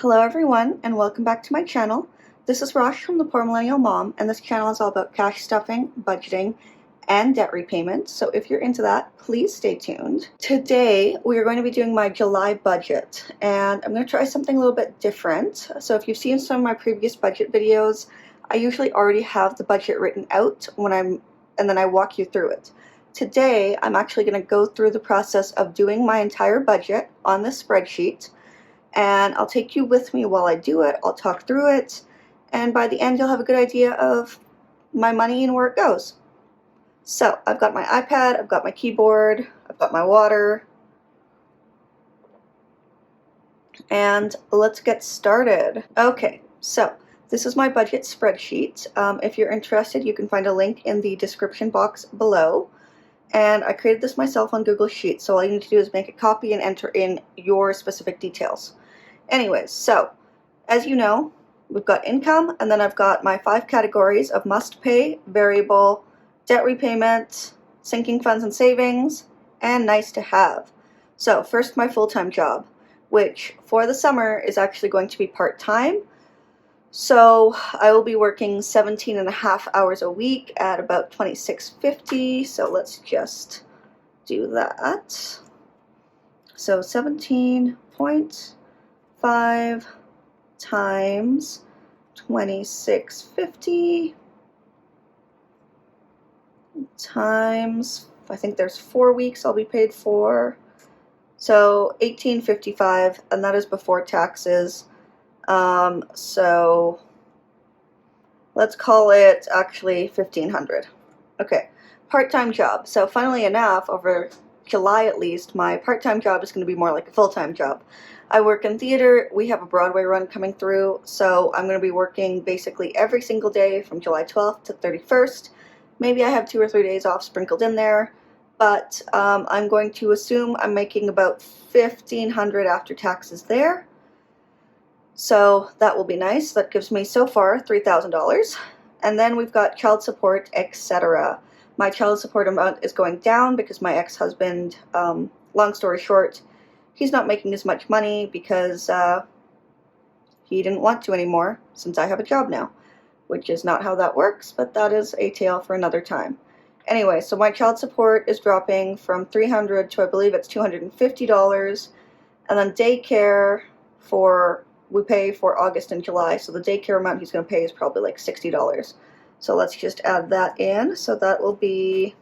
Hello everyone, and welcome back to my channel. This is Rosh from the Poor Millennial Mom, and this channel is all about cash stuffing, budgeting, and debt repayment. So if you're into that, please stay tuned. Today we are going to be doing my July budget, and I'm going to try something a little bit different. So if you've seen some of my previous budget videos, I usually already have the budget written out and then I walk you through it. Today I'm actually going to go through the process of doing my entire budget on this spreadsheet. And I'll take you with me while I do it. I'll talk through it, and by the end you'll have a good idea of my money and where it goes. So I've got my iPad, I've got my keyboard, I've got my water, and let's get started. Okay, so this is my budget spreadsheet. If you're interested, you can find a link in the description box below. And I created this myself on Google Sheets, so all you need to do is make a copy and enter in your specific details. Anyways, so as you know, we've got income, and then I've got my 5 categories of must pay, variable, debt repayment, sinking funds and savings, and nice to have. So first, my full-time job, which for the summer is actually going to be part-time. So I will be working 17.5 hours a week at about $26.50. So let's just do that. So 17.5 times 26.50 times, I think there's 4 weeks I'll be paid for. So $18.55, and that is before taxes. So let's call it actually $1,500. Okay, part-time job. So funnily enough, over July at least, my part-time job is going to be more like a full-time job. I work in theater. We have a Broadway run coming through, so I'm going to be working basically every single day from July 12th to 31st. Maybe I have 2 or 3 days off sprinkled in there, but I'm going to assume I'm making about $1,500 after taxes there. So that will be nice. That gives me so far $3,000. And then we've got child support, etc. My child support amount is going down because my ex-husband, long story short, he's not making as much money because he didn't want to anymore since I have a job now, which is not how that works, but that is a tale for another time. Anyway, so my child support is dropping from $300 to I believe it's $250, and then daycare we pay for August and July, so the daycare amount he's going to pay is probably like $60. So let's just add that in. So that will be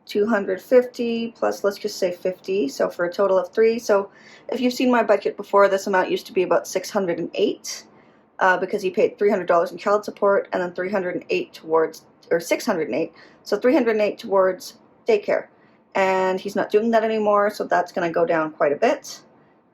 $250 plus, let's just say $50, so for a total of $3. So if you've seen my budget before, this amount used to be about $608 because he paid $300 in child support and then $308 towards, or $608, so $308 towards daycare. And he's not doing that anymore, so that's going to go down quite a bit.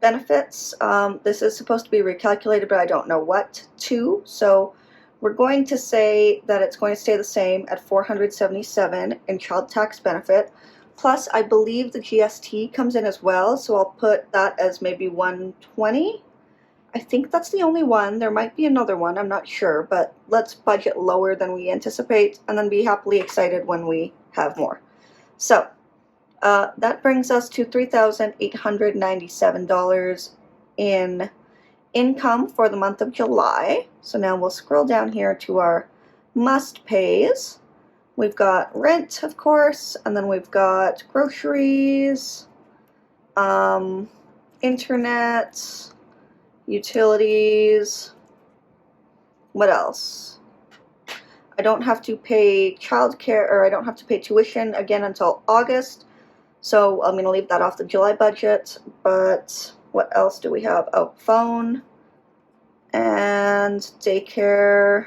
Benefits, this is supposed to be recalculated, but I don't know what to, so we're going to say that it's going to stay the same at $477 in child tax benefit, plus I believe the GST comes in as well, so I'll put that as maybe $120. I think that's the only one. There might be another one, I'm not sure, but let's budget lower than we anticipate and then be happily excited when we have more. So that brings us to $3,897 in income for the month of July. So now we'll scroll down here to our must pays. We've got rent, of course, and then we've got groceries, internet, utilities. What else? I don't have to pay childcare, or I don't have to pay tuition again until August. So I'm going to leave that off the July budget, but what else do we have? Oh, phone and daycare,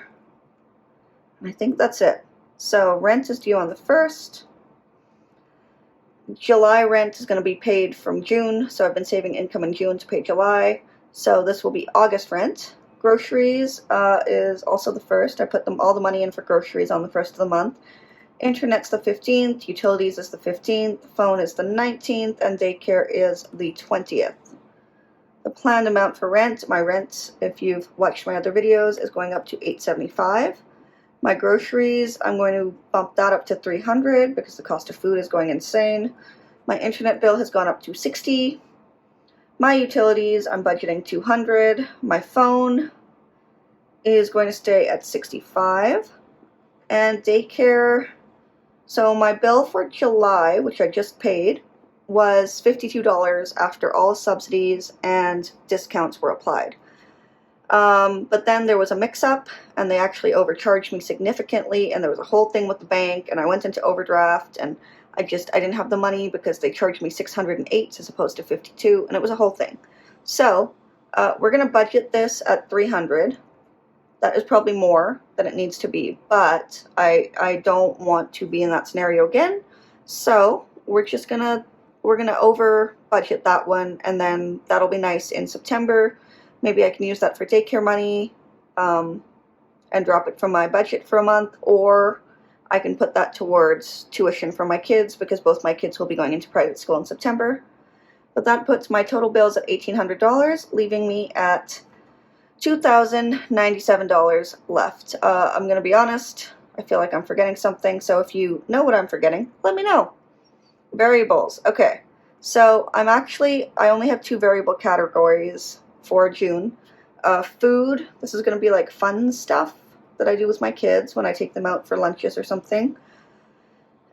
and I think that's it. So rent is due on the 1st. July rent is going to be paid from June, so I've been saving income in June to pay July. So this will be August rent. Groceries is also the 1st. I put all the money in for groceries on the 1st of the month. Internet's the 15th, utilities is the 15th, phone is the 19th, and daycare is the 20th. The planned amount for rent, my rent, if you've watched my other videos, is going up to $875. My groceries, I'm going to bump that up to $300 because the cost of food is going insane. My internet bill has gone up to $60. My utilities, I'm budgeting $200. My phone is going to stay at $65. And daycare, so my bill for July, which I just paid, was $52 after all subsidies and discounts were applied. But then there was a mix-up, and they actually overcharged me significantly, and there was a whole thing with the bank, and I went into overdraft, and I didn't have the money because they charged me $608 as opposed to $52, and it was a whole thing. So we're going to budget this at $300. That is probably more than it needs to be, but I don't want to be in that scenario again. So we're gonna over budget that one, and then that'll be nice in September. Maybe I can use that for daycare money and drop it from my budget for a month, or I can put that towards tuition for my kids because both my kids will be going into private school in September. But that puts my total bills at $1,800, leaving me at $2,097 left. I'm going to be honest, I feel like I'm forgetting something, so if you know what I'm forgetting, let me know. Variables. Okay, so I only have 2 variable categories for June. Food, this is going to be like fun stuff that I do with my kids when I take them out for lunches or something.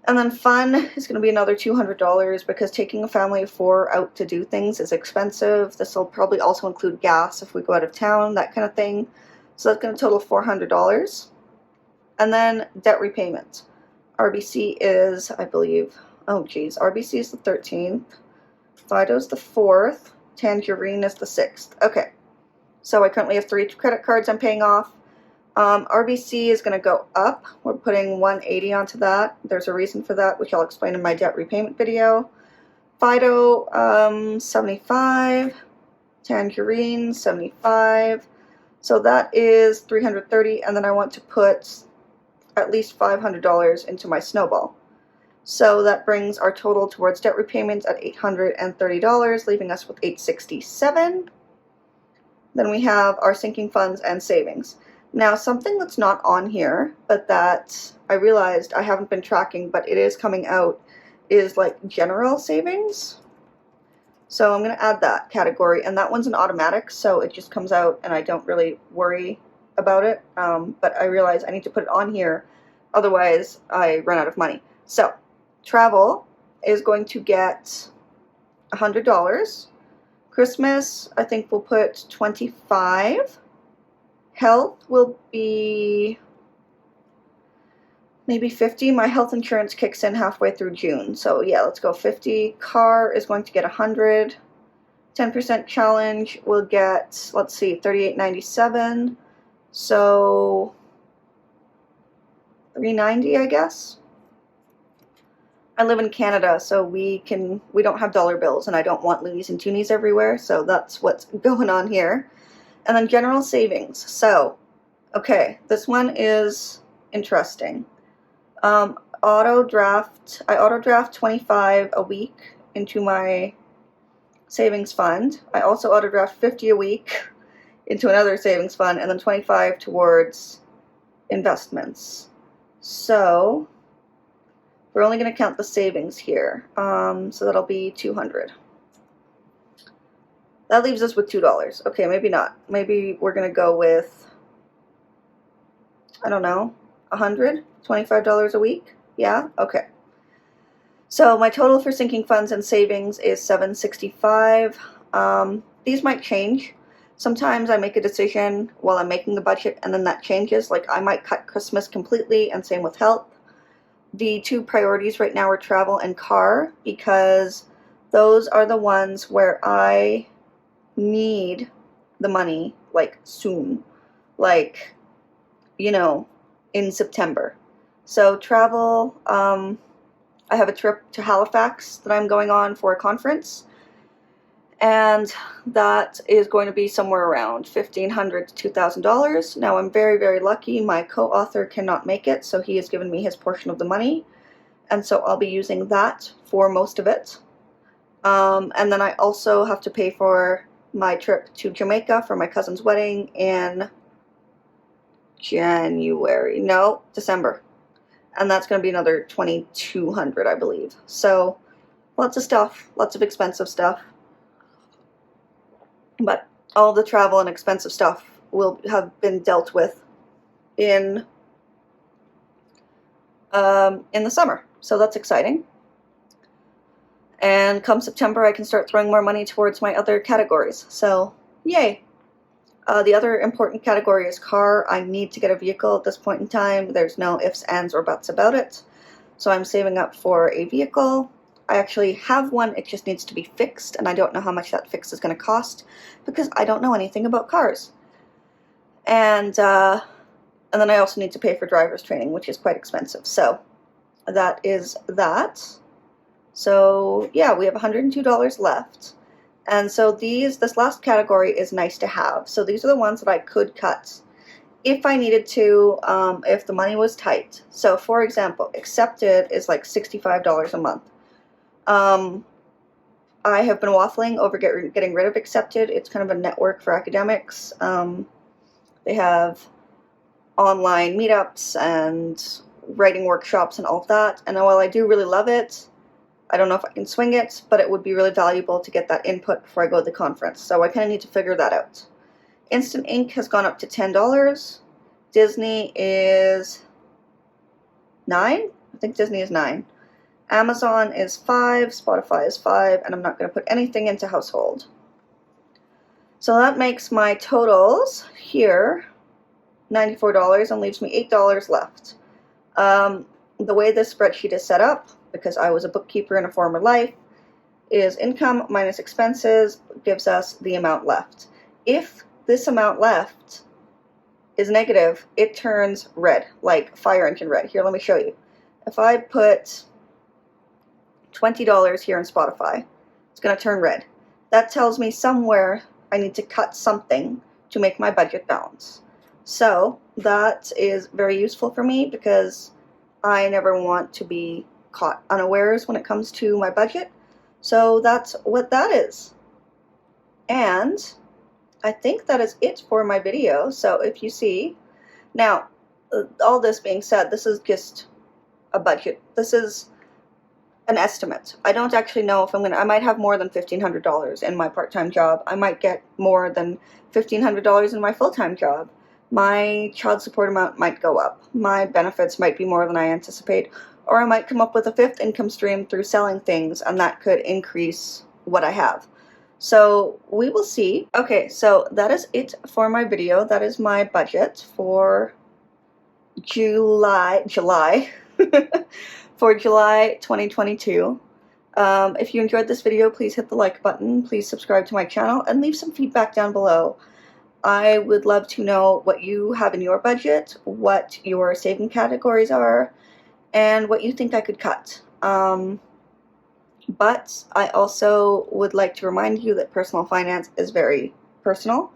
And then fun is going to be another $200 because taking a family of 4 out to do things is expensive. This will probably also include gas if we go out of town, that kind of thing. So that's going to total $400. And then debt repayment. RBC is, I believe, RBC is the 13th. Fido's the 4th. Tangerine is the 6th. Okay. So I currently have 3 credit cards I'm paying off. RBC is going to go up. We're putting $180 onto that. There's a reason for that, which I'll explain in my debt repayment video. Fido, 75. Tangerine, 75. So that is $330, and then I want to put at least $500 into my snowball. So that brings our total towards debt repayments at $830, leaving us with $867. Then we have our sinking funds and savings. Now, something that's not on here, but that I realized I haven't been tracking, but it is coming out, is like general savings. So I'm going to add that category, and that one's an automatic, so it just comes out and I don't really worry about it. But I realize I need to put it on here, otherwise I run out of money. So travel is going to get $100. Christmas, I think we'll put $25. Health will be maybe $50. My health insurance kicks in halfway through June, so yeah, let's go $50. Car is going to get $100. 10% challenge will get, let's see, $38.97. So $3.90, I guess. I live in Canada, so we don't have dollar bills, and I don't want loonies and toonies everywhere, so that's what's going on here. And then general savings. So, okay, this one is interesting. I auto draft $25 a week into my savings fund. I also auto draft $50 a week into another savings fund, and then $25 towards investments. So we're only going to count the savings here. So that'll be $200. That leaves us with $2. Okay, maybe not. Maybe we're going to go with, I don't know, $100? $25 a week? Yeah? Okay. So my total for sinking funds and savings is $765. These might change. Sometimes I make a decision while I'm making the budget and then that changes. Like I might cut Christmas completely, and same with health. The 2 priorities right now are travel and car because those are the ones where I need the money like soon, like, you know, in September. So travel, I have a trip to Halifax that I'm going on for a conference, and that is going to be somewhere around $1,500 to $2,000. Now I'm very, very lucky. My co-author cannot make it, so he has given me his portion of the money, and so I'll be using that for most of it. And then I also have to pay for my trip to Jamaica for my cousin's wedding in December. And that's going to be another $2,200, I believe. So lots of stuff, lots of expensive stuff. but all the travel and expensive stuff will have been dealt with in the summer. So that's exciting. And come September, I can start throwing more money towards my other categories. So, yay. The other important category is car. I need to get a vehicle at this point in time. There's no ifs, ands, or buts about it. So I'm saving up for a vehicle. I actually have one. It just needs to be fixed, and I don't know how much that fix is going to cost because I don't know anything about cars. And then I also need to pay for driver's training, which is quite expensive. So that is that. So yeah, we have $102 left. And so this last category is nice to have. So these are the ones that I could cut if I needed to, if the money was tight. So for example, accepted is like $65 a month. I have been waffling over getting rid of accepted. It's kind of a network for academics. They have online meetups and writing workshops and all of that. And while I do really love it, I don't know if I can swing it, but it would be really valuable to get that input before I go to the conference. So I kind of need to figure that out. Instant Ink has gone up to $10. Disney is $9. I think Disney is $9. Amazon is $5. Spotify is $5. And I'm not going to put anything into household. So that makes my totals here $94 and leaves me $8 left. The way this spreadsheet is set up, because I was a bookkeeper in a former life, is income minus expenses gives us the amount left. If this amount left is negative, it turns red, like fire engine red. Here, let me show you. If I put $20 here in Spotify, it's going to turn red. That tells me somewhere I need to cut something to make my budget balance. So that is very useful for me because I never want to be caught unawares when it comes to my budget. So that's what that is. And I think that is it for my video. So if you see, now all this being said, this is just a budget. This is an estimate. I don't actually know if I might have more than $1,500 in my part-time job. I might get more than $1,500 in my full-time job. My child support amount might go up. My benefits might be more than I anticipate. Or I might come up with a fifth income stream through selling things, and that could increase what I have. So we will see. Okay, so that is it for my video. That is my budget for July for July 2022. If you enjoyed this video, please hit the like button. Please subscribe to my channel and leave some feedback down below. I would love to know what you have in your budget, what your saving categories are, and what you think I could cut. But I also would like to remind you that personal finance is very personal.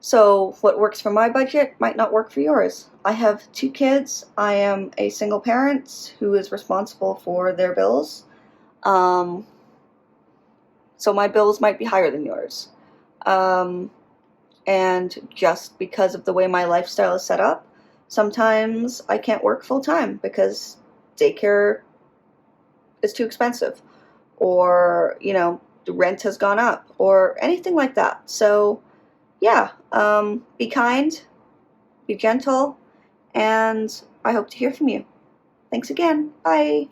So what works for my budget might not work for yours. I have 2 kids. I am a single parent who is responsible for their bills. So my bills might be higher than yours. And just because of the way my lifestyle is set up, sometimes I can't work full time because daycare is too expensive, or, you know, the rent has gone up, or anything like that. So, yeah, be kind, be gentle, and I hope to hear from you. Thanks again. Bye.